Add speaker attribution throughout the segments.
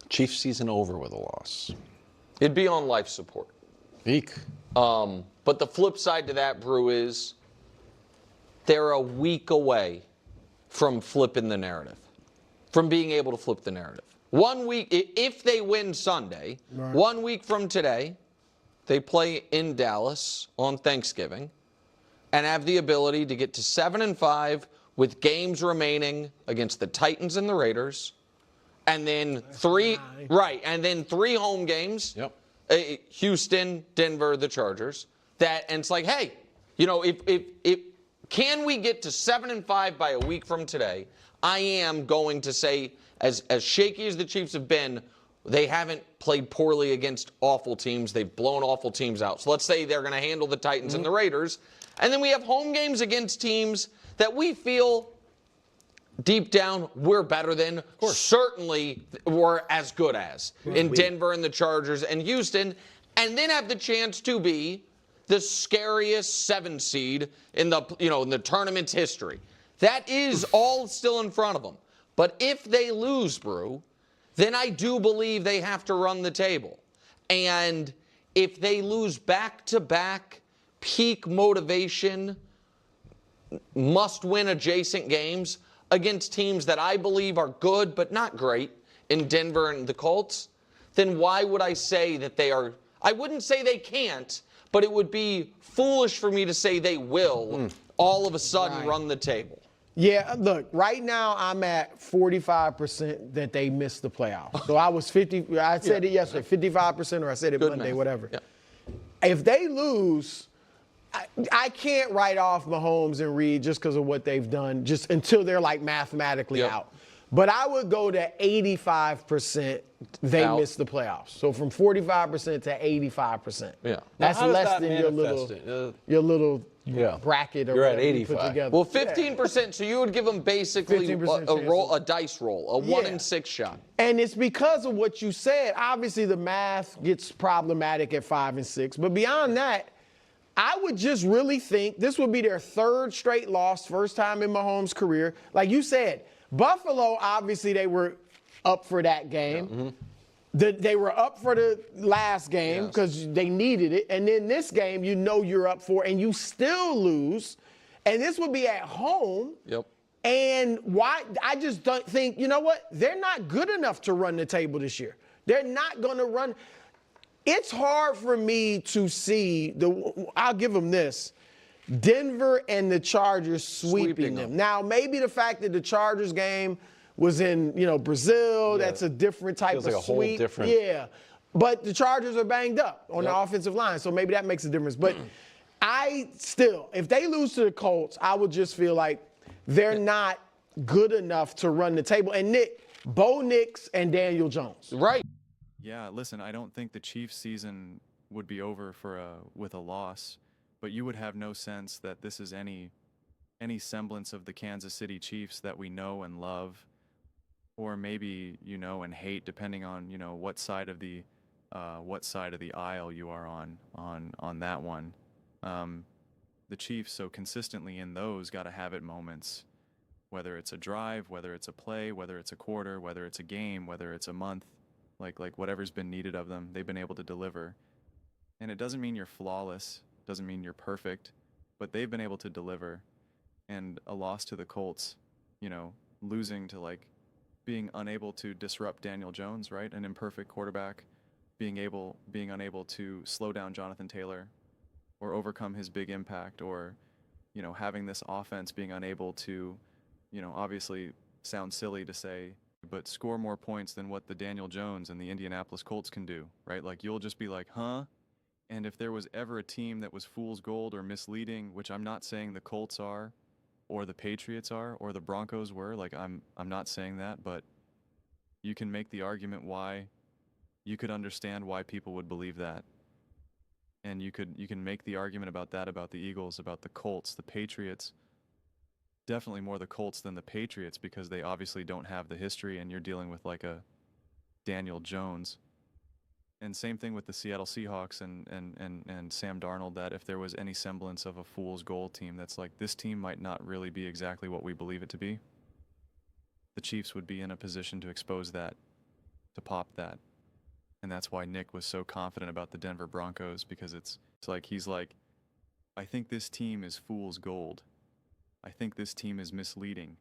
Speaker 1: Chiefs season over with a loss.
Speaker 2: It'd be on life support.
Speaker 1: Eek.
Speaker 2: But the flip side to that, Brew, is they're a week away from flipping the narrative, from being able to flip the narrative. 1 week, if they win Sunday, right. 1 week from today, they play in Dallas on Thanksgiving and have the ability to get to 7-5 with games remaining against the Titans and the Raiders, and then three home games.
Speaker 1: Yep.
Speaker 2: Houston, Denver, the Chargers. And it's like, hey, if can we get to 7-5 by a week from today? I am going to say, as shaky as the Chiefs have been, they haven't played poorly against awful teams. They've blown awful teams out. So let's say they're going to handle the Titans and the Raiders. And then we have home games against teams that we feel deep down we're better than. Certainly we're as good as in Denver and the Chargers and Houston. And then have the chance to be the scariest 7 seed in the tournament's history. That is all still in front of them. But if they lose, Brew, then I do believe they have to run the table. And if they lose back-to-back peak motivation, must-win adjacent games against teams that I believe are good but not great in Denver and the Colts, then why would I say that they are? I wouldn't say they can't, but it would be foolish for me to say they will all of a sudden run the table.
Speaker 3: Yeah, look, right now I'm at 45% that they missed the playoffs. So I was 50, I said it yesterday, 55%, or I said it
Speaker 2: Good
Speaker 3: Monday,
Speaker 2: math.
Speaker 3: whatever.
Speaker 2: Yeah.
Speaker 3: If they lose, I can't write off Mahomes and Reed just because of what they've done, just until they're like mathematically out. But I would go to 85% they missed the playoffs. So from 45% to 85%.
Speaker 2: Yeah.
Speaker 3: That's less than your little bracket or
Speaker 1: You're at
Speaker 3: whatever you
Speaker 1: 85.
Speaker 3: put together.
Speaker 2: Well, 15%, so you would give them basically a dice roll, a 1 in 6 shot.
Speaker 3: And it's because of what you said. Obviously, the math gets problematic at 5 and 6. But beyond that, I would just really think this would be their 3rd straight loss, first time in Mahomes' career. Like you said, Buffalo, obviously, they were up for that game. They were up for the last game because they needed it. And then this game, you're up for, and you still lose. And this would be at home. And why? I just don't think, you know what? They're not good enough to run the table this year. They're not going to run. It's hard for me to see I'll give them this. Denver and the Chargers sweeping them. Now, maybe the fact that the Chargers game was in, Brazil, that's a different type of
Speaker 1: like a
Speaker 3: sweep.
Speaker 1: whole different.
Speaker 3: Yeah. But the Chargers are banged up on the offensive line, so maybe that makes a difference. But if they lose to the Colts, I would just feel like they're not good enough to run the table. And Bo Nix and Daniel Jones.
Speaker 2: Right.
Speaker 4: Yeah, listen, I don't think the Chiefs season would be over with a loss, but you would have no sense that this is any semblance of the Kansas City Chiefs that we know and love, or maybe and hate, depending on what side of the aisle you are on that one. The Chiefs so consistently in those got to have it moments, whether it's a drive, whether it's a play, whether it's a quarter, whether it's a game, whether it's a month, like whatever's been needed of them, they've been able to deliver. And it doesn't mean you're flawless, doesn't mean you're perfect, but they've been able to deliver. And a loss to the Colts, losing to being unable to disrupt Daniel Jones, right? An imperfect quarterback, being unable to slow down Jonathan Taylor or overcome his big impact, or, having this offense being unable to, obviously sounds silly to say, but score more points than what the Daniel Jones and the Indianapolis Colts can do, right? You'll just be like, huh? And if there was ever a team that was fool's gold or misleading, which I'm not saying the Colts are, or the Patriots are, or the Broncos were, I'm not saying that, but you can make the argument why, you could understand why people would believe that. And you can make the argument about that, about the Eagles, about the Colts, the Patriots. Definitely more the Colts than the Patriots, because they obviously don't have the history, and you're dealing with a Daniel Jones. And same thing with the Seattle Seahawks and Sam Darnold, that if there was any semblance of a fool's gold team that's this team might not really be exactly what we believe it to be, the Chiefs would be in a position to expose that to pop that. And that's why Nick was so confident about the Denver Broncos, because it's like he's like, I think this team is fool's gold. I think this team is misleading.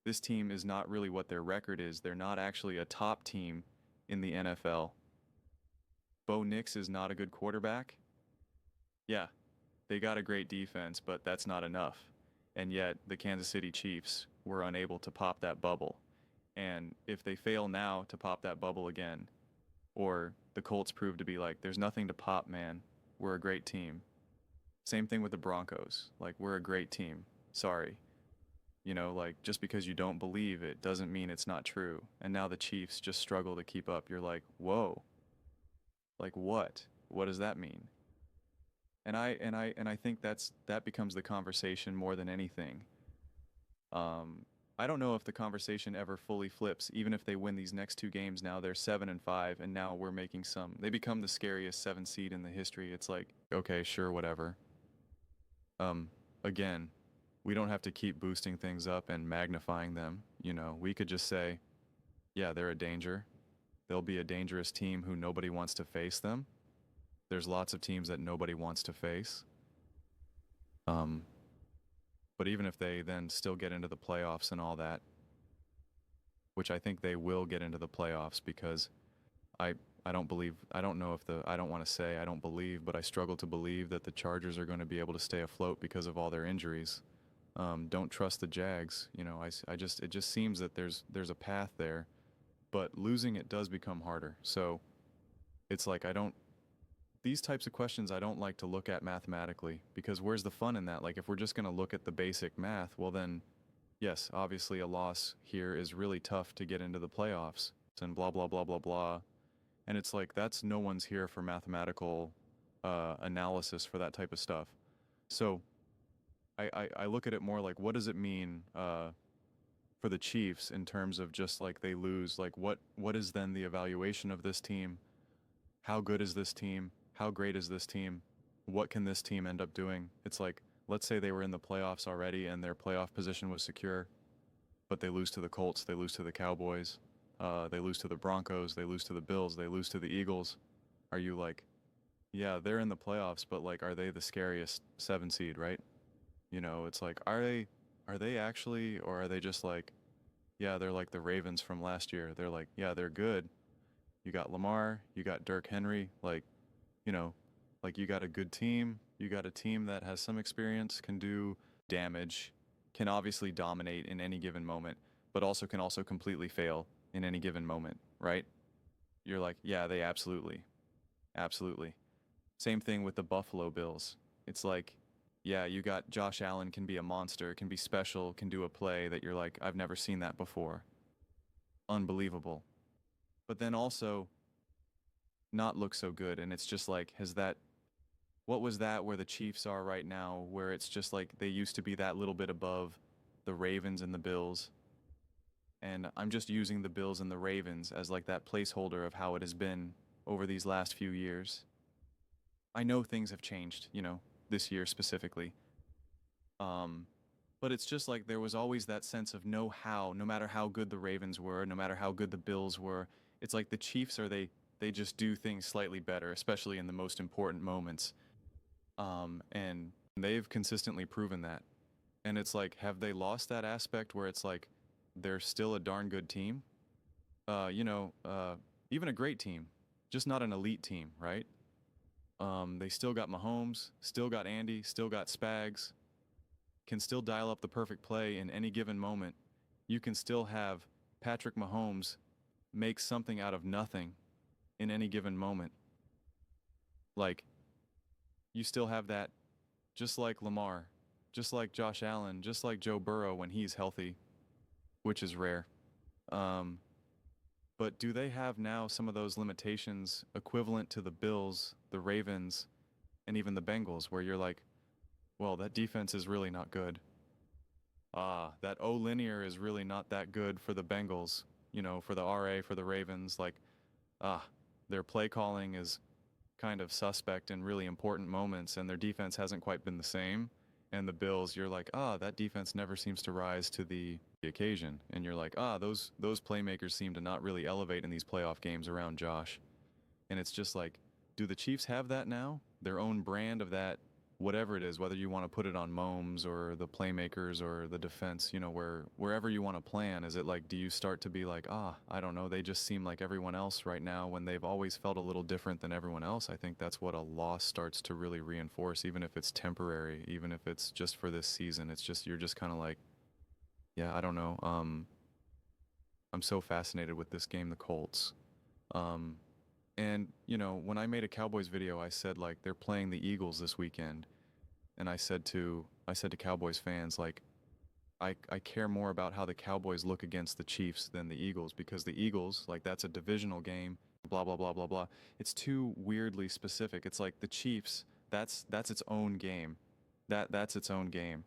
Speaker 4: This team is not really what their record is. They're not actually a top team in the NFL. Bo Nix is not a good quarterback. Yeah, they got a great defense, but that's not enough. And yet the Kansas City Chiefs were unable to pop that bubble. And if they fail now to pop that bubble again, or the Colts prove to be like, there's nothing to pop, man, we're a great team. Same thing with the Broncos. Like, we're a great team. Sorry. You know, like, just because you don't believe it doesn't mean it's not true. And now the Chiefs just struggle to keep up. You're like, whoa. Like, what? What does that mean? And I think that becomes the conversation more than anything. I don't know if the conversation ever fully flips. Even if they win these next two games, now they're 7-5, and now we're making some. They become the scariest 7 seed in the history. It's like, okay, sure, whatever. Again, we don't have to keep boosting things up and magnifying them. You know, we could just say, yeah, they're a danger. They'll be a dangerous team who nobody wants to face them. There's lots of teams that nobody wants to face. But even if they then still get into the playoffs and all that, which I think they will get into the playoffs, because I don't want to say I don't believe, but I struggle to believe that the Chargers are going to be able to stay afloat because of all their injuries. Don't trust the Jags. You know, it just seems that there's a path there, but losing it does become harder. So it's like these types of questions I don't like to look at mathematically, because where's the fun in that? Like, if we're just going to look at the basic math, well then, yes, obviously a loss here is really tough to get into the playoffs and blah, blah, blah, blah, blah. And it's like, that's no one's here for mathematical analysis for that type of stuff. So I look at it more like, what does it mean for the Chiefs in terms of just like they lose? Like, what is then the evaluation of this team? How good is this team? How great is this team? What can this team end up doing? It's like, let's say they were in the playoffs already and their playoff position was secure, but they lose to the Colts, they lose to the Cowboys, they lose to the Broncos, they lose to the Bills, they lose to the Eagles. Are you like, yeah, they're in the playoffs, but like, are they the scariest 7 seed, right? You know, it's like, are they actually, or are they just like, yeah, they're like the Ravens from last year. They're like, yeah, they're good. You got Lamar, you got Derrick Henry, like, you know, like you got a good team, you got a team that has some experience, can do damage, can obviously dominate in any given moment, but also can completely fail in any given moment, right? You're like, yeah, they absolutely. Same thing with the Buffalo Bills. It's like, yeah, you got Josh Allen can be a monster, can be special, can do a play that you're like, I've never seen that before. Unbelievable. But then also not look so good. And it's just like, what was that where the Chiefs are right now, where it's just like they used to be that little bit above the Ravens and the Bills. And I'm just using the Bills and the Ravens as like that placeholder of how it has been over these last few years. I know things have changed, you know, this year specifically. But it's just like there was always that sense of no matter how good the Ravens were, no matter how good the Bills were, it's like the Chiefs they just do things slightly better, especially in the most important moments. And they've consistently proven that. And it's like, have they lost that aspect where it's like they're still a darn good team? Even a great team, just not an elite team, right? They still got Mahomes, still got Andy, still got Spags, can still dial up the perfect play in any given moment. You can still have Patrick Mahomes make something out of nothing in any given moment. Like, you still have that, just like Lamar, just like Josh Allen, just like Joe Burrow when he's healthy, which is rare. But do they have now some of those limitations equivalent to the Bills, the Ravens, and even the Bengals, where you're like, well, that defense is really not good. That O-linear is really not that good for the Bengals, you know, for the RA, for the Ravens. Like, their play calling is kind of suspect in really important moments, and their defense hasn't quite been the same. And the Bills, you're like, that defense never seems to rise to the occasion. And you're like, those playmakers seem to not really elevate in these playoff games around Josh. And it's just like, do the Chiefs have that now? Their own brand of that, whatever it is, whether you want to put it on Mahomes or the playmakers or the defense, wherever you want to plan, is it like, do you start to be like, I don't know, they just seem like everyone else right now when they've always felt a little different than everyone else? I think that's what a loss starts to really reinforce, even if it's temporary, even if it's just for this season. It's just, you're just kind of like, yeah, I don't know. I'm so fascinated with this game, the Colts. And, when I made a Cowboys video, I said, like, they're playing the Eagles this weekend. And I said to Cowboys fans, like, I care more about how the Cowboys look against the Chiefs than the Eagles, because the Eagles, like, that's a divisional game, blah, blah, blah, blah, blah. It's too weirdly specific. It's like the Chiefs, that's its own game. That's its own game.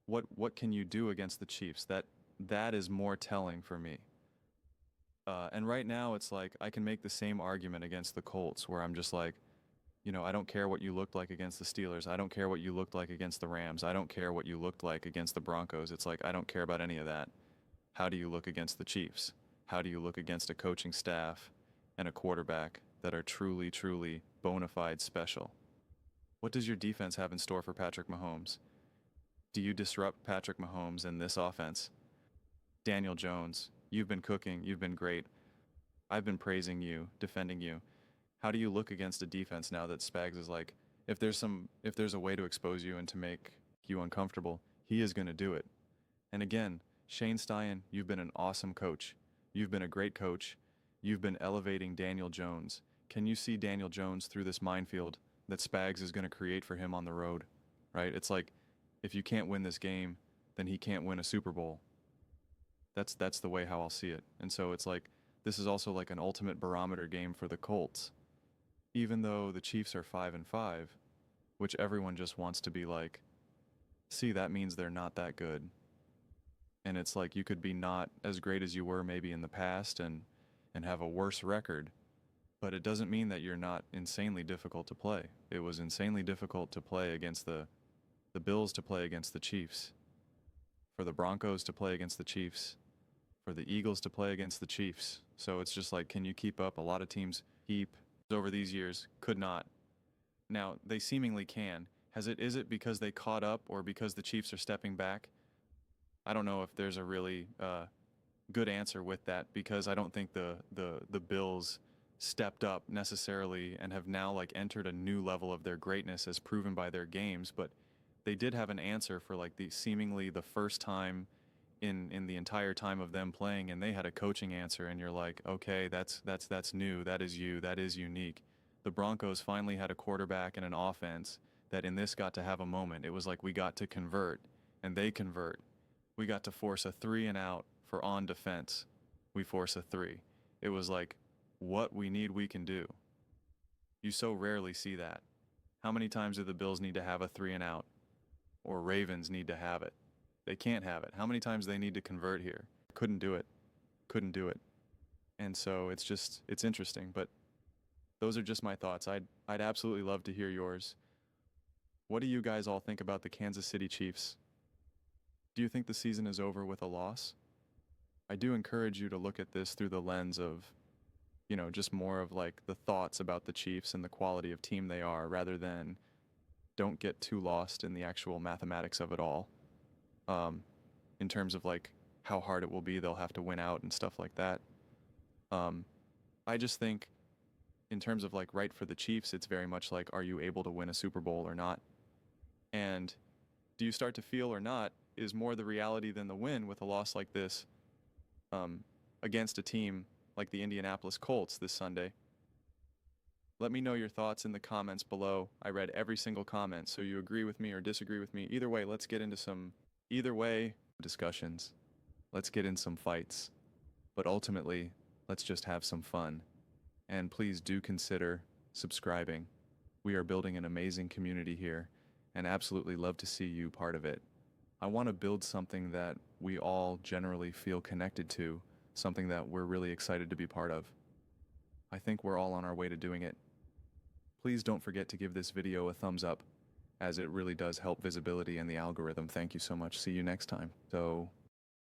Speaker 4: What can you do against the Chiefs? That is more telling for me. And right now, it's like, I can make the same argument against the Colts, where I'm just like, I don't care what you looked like against the Steelers. I don't care what you looked like against the Rams. I don't care what you looked like against the Broncos. It's like, I don't care about any of that. How do you look against the Chiefs? How do you look against a coaching staff and a quarterback that are truly, truly bona fide special? What does your defense have in store for Patrick Mahomes? Do you disrupt Patrick Mahomes in this offense? Daniel Jones, you've been cooking. You've been great. I've been praising you, defending you. How do you look against a defense now that Spags is like, if there's a way to expose you and to make you uncomfortable, he is going to do it. And again, Shane Stein, you've been an awesome coach. You've been a great coach. You've been elevating Daniel Jones. Can you see Daniel Jones through this minefield that Spags is going to create for him on the road? Right? It's like, if you can't win this game, then he can't win a Super Bowl. That's the way how I'll see it. And so it's like, this is also like an ultimate barometer game for the Colts. Even though the Chiefs are 5-5, which everyone just wants to be like, see, that means they're not that good. And it's like, you could be not as great as you were maybe in the past and have a worse record, but it doesn't mean that you're not insanely difficult to play. It was insanely difficult to play against the Bills, to play against the Chiefs, for the Broncos to play against the Chiefs, for the Eagles to play against the Chiefs. So it's just like, can you keep up? A lot of teams over these years could not. Now they seemingly can. Is it because they caught up, or because the Chiefs are stepping back? I don't know if there's a really good answer with that, because I don't think the Bills stepped up necessarily and have now like entered a new level of their greatness as proven by their games, but they did have an answer for like seemingly the first time in the entire time of them playing, and they had a coaching answer, and you're like, okay, that's new, that is you, that is unique. The Broncos finally had a quarterback and an offense that in this got to have a moment. It was like, we got to convert, and they convert. We got to force a 3 and out for on defense. We force a 3. It was like, what we need, we can do. You so rarely see that. How many times do the Bills need to have a 3 and out? Or Ravens need to have it? They can't have it. How many times do they need to convert here? Couldn't do it. And so it's interesting, but those are just my thoughts. I'd absolutely love to hear yours. What do you guys all think about the Kansas City Chiefs? Do you think the season is over with a loss? I do encourage you to look at this through the lens of, just more of like the thoughts about the Chiefs and the quality of team they are, rather than don't get too lost in the actual mathematics of it all. In terms of like how hard it will be, they'll have to win out and stuff like that. I just think in terms of like right for the Chiefs, it's very much like, are you able to win a Super Bowl or not? And do you start to feel or not is more the reality than the win with a loss like this against a team like the Indianapolis Colts this Sunday. Let me know your thoughts in the comments below. I read every single comment, so you agree with me or disagree with me. Either way, let's get into some discussions. Let's get in some fights. But ultimately, let's just have some fun. And please do consider subscribing. We are building an amazing community here, and absolutely love to see you part of it. I want to build something that we all generally feel connected to, something that we're really excited to be part of. I think we're all on our way to doing it. Please don't forget to give this video a thumbs up, as it really does help visibility and the algorithm. Thank you so much. See you next time. So